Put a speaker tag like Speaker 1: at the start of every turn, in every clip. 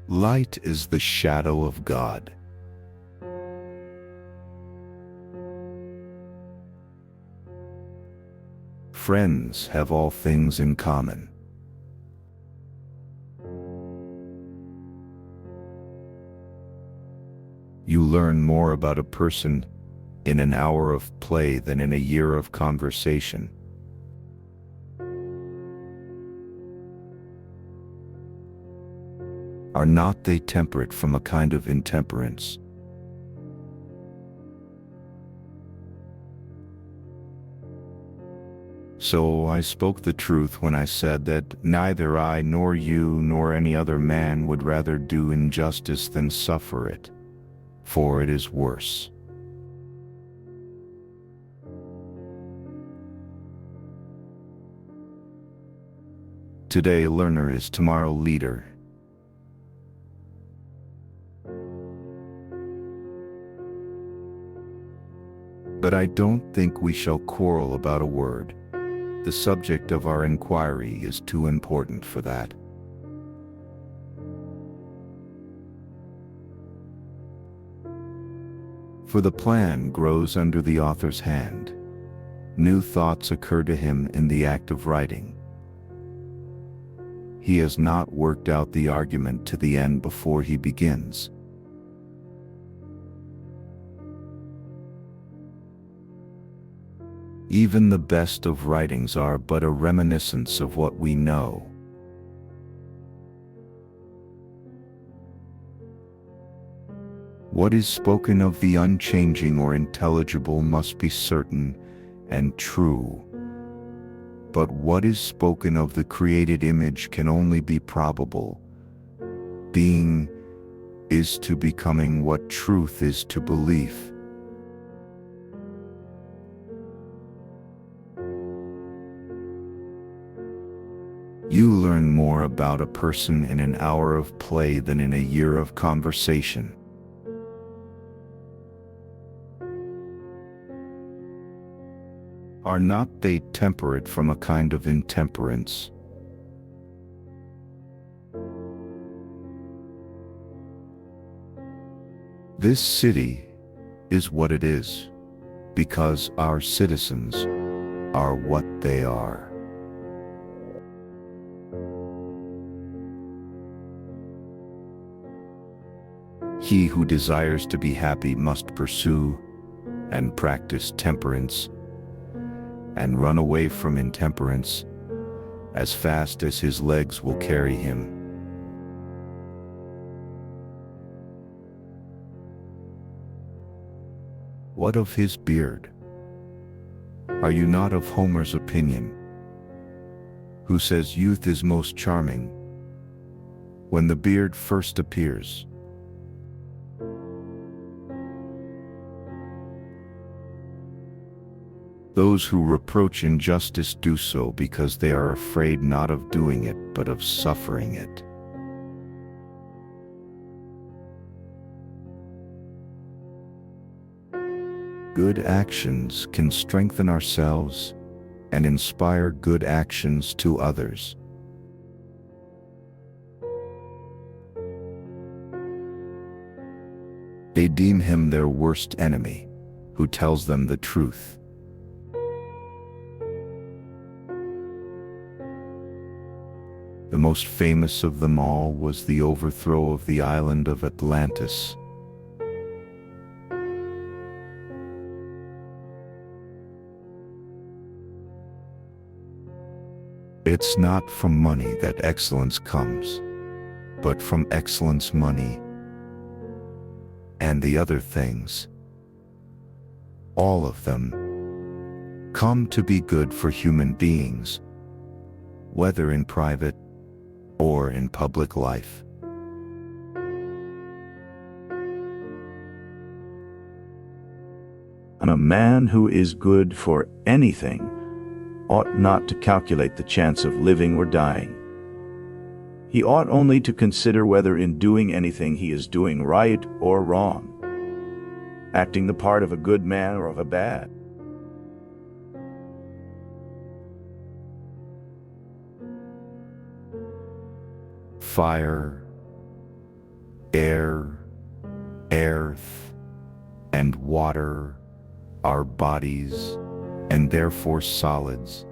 Speaker 1: Light is the shadow of God. Friends have all things in common. You learn more about a person in an hour of play than in a year of conversation. Are not they temperate from a kind of intemperance? So I spoke the truth when I said that neither I nor you nor any other man would rather do injustice than suffer it, for it is worse. Today learner is tomorrow leader. But I don't think we shall quarrel about a word. The subject of our inquiry is too important for that. For the plan grows under the author's hand. New thoughts occur to him in the act of writing. He has not worked out the argument to the end before he begins. Even the best of writings are but a reminiscence of what we know. What is spoken of the unchanging or intelligible must be certain and true. But what is spoken of the created image can only be probable. Being is to becoming what truth is to belief. You learn more about a person in an hour of play than in a year of conversation. Are not they temperate from a kind of intemperance? This city is what it is, because our citizens are what they are. He who desires to be happy must pursue and practice temperance, and run away from intemperance as fast as his legs will carry him. What of his beard? Are you not of Homer's opinion, who says youth is most charming when the beard first appears? Those who reproach injustice do so because they are afraid not of doing it, but of suffering it. Good actions can strengthen ourselves and inspire good actions to others. They deem him their worst enemy, who tells them the truth. The most famous of them all was the overthrow of the island of Atlantis. It's not from money that excellence comes, but from excellence money and the other things. All of them come to be good for human beings, whether in private or in public life.
Speaker 2: And a man who is good for anything ought not to calculate the chance of living or dying. He ought only to consider whether in doing anything he is doing right or wrong, acting the part of a good man or of a bad.
Speaker 1: Fire, air, earth, and water are bodies, and therefore solids,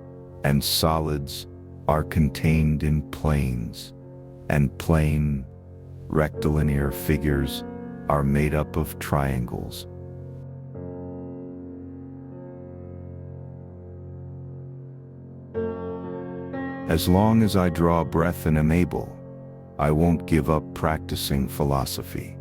Speaker 1: and solids are contained in planes, and plane, rectilinear figures are made up of triangles. As long as I draw breath and am able, I won't give up practicing philosophy.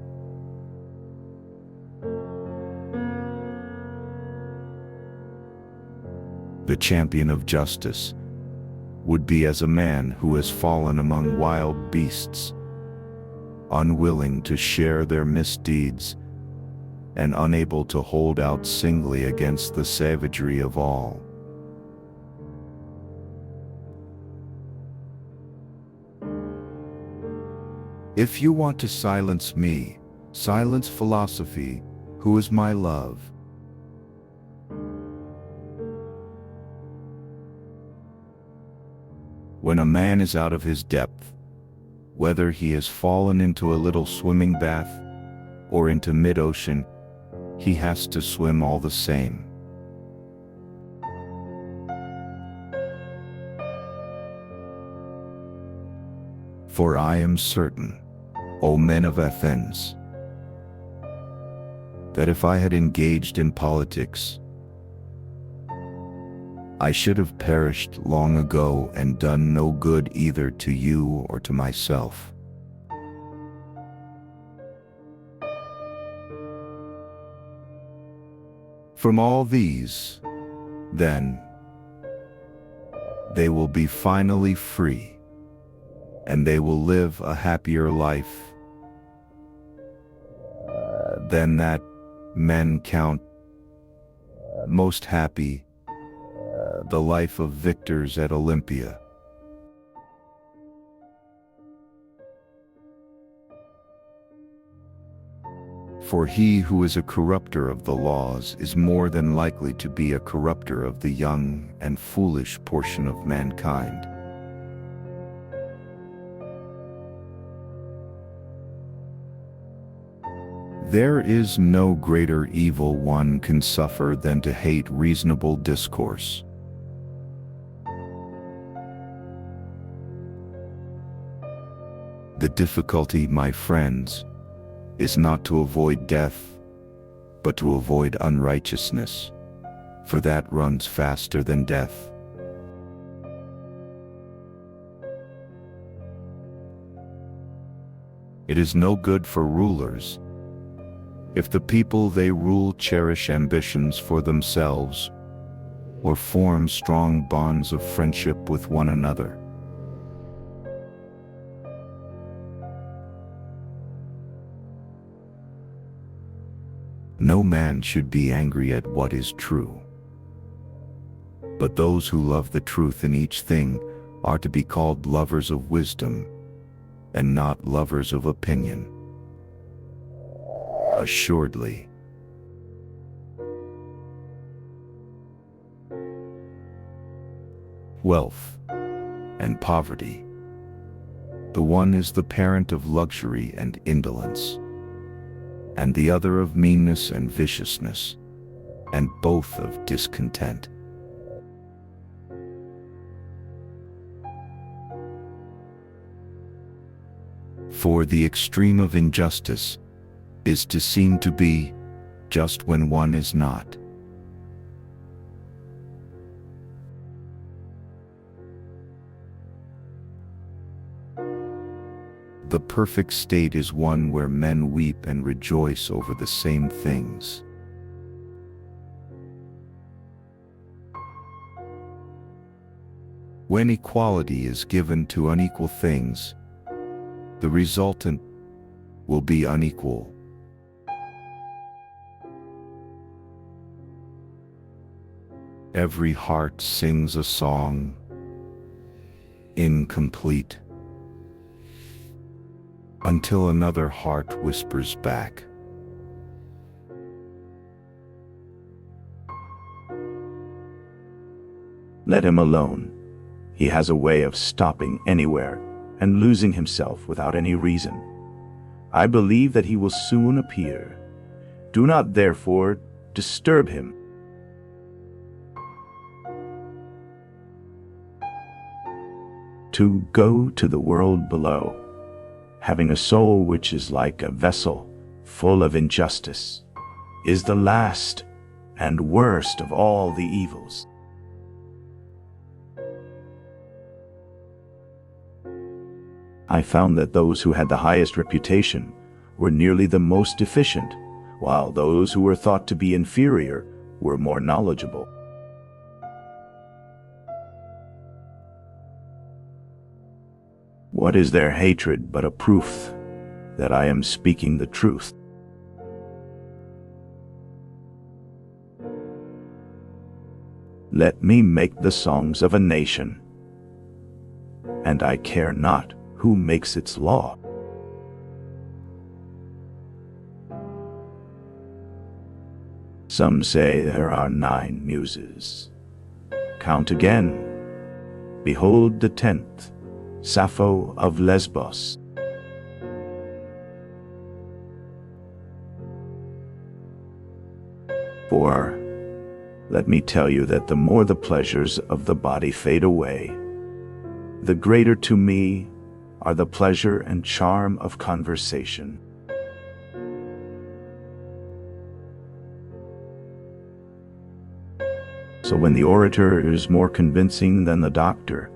Speaker 1: The champion of justice would be as a man who has fallen among wild beasts, unwilling to share their misdeeds and unable to hold out singly against the savagery of all. If you want to silence me, silence philosophy, who is my love. When a man is out of his depth, whether he has fallen into a little swimming bath or into mid-ocean, he has to swim all the same. For I am certain, O men of Athens, that if I had engaged in politics, I should have perished long ago and done no good either to you or to myself. From all these, then, they will be finally free, and they will live a happier life than that men count most happy, the life of victors at Olympia. For he who is a corrupter of the laws is more than likely to be a corrupter of the young and foolish portion of mankind. There is no greater evil one can suffer than to hate reasonable discourse. The difficulty, my friends, is not to avoid death, but to avoid unrighteousness, for that runs faster than death. It is no good for rulers if the people they rule cherish ambitions for themselves or form strong bonds of friendship with one another. No man should be angry at what is true, but those who love the truth in each thing are to be called lovers of wisdom and not lovers of opinion. Assuredly. Wealth and poverty. The one is the parent of luxury and indolence, and the other of meanness and viciousness, and both of discontent. For the extreme of injustice is to seem to be just when one is not. The perfect state is one where men weep and rejoice over the same things. When equality is given to unequal things, the resultant will be unequal. Every heart sings a song, incomplete, until another heart whispers back.
Speaker 2: Let him alone. He has a way of stopping anywhere and losing himself without any reason. I believe that he will soon appear. Do not therefore disturb him. To go to the world below, having a soul which is like a vessel full of injustice, is the last and worst of all the evils. I found that those who had the highest reputation were nearly the most efficient, while those who were thought to be inferior were more knowledgeable. What is their hatred but a proof that I am speaking the truth? Let me make the songs of a nation, and I care not who makes its law. Some say there are 9 muses. Count again. Behold the 10th, Sappho of Lesbos. For let me tell you that the more the pleasures of the body fade away, the greater to me are the pleasure and charm of conversation. So when the orator is more convincing than the doctor,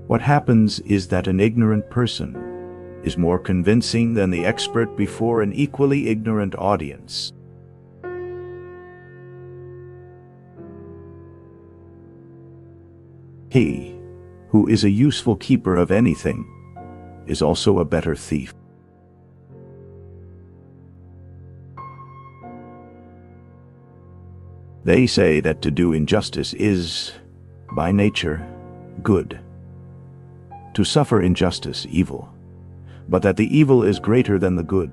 Speaker 2: what happens is that an ignorant person is more convincing than the expert before an equally ignorant audience. He who is a useful keeper of anything is also a better thief. They say that to do injustice is, by nature, good. To suffer injustice, evil, but that the evil is greater than the good.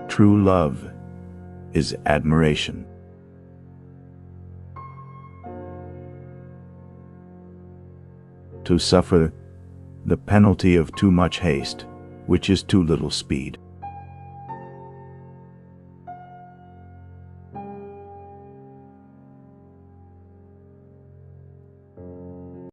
Speaker 2: True love is admiration. To suffer the penalty of too much haste, which is too little speed.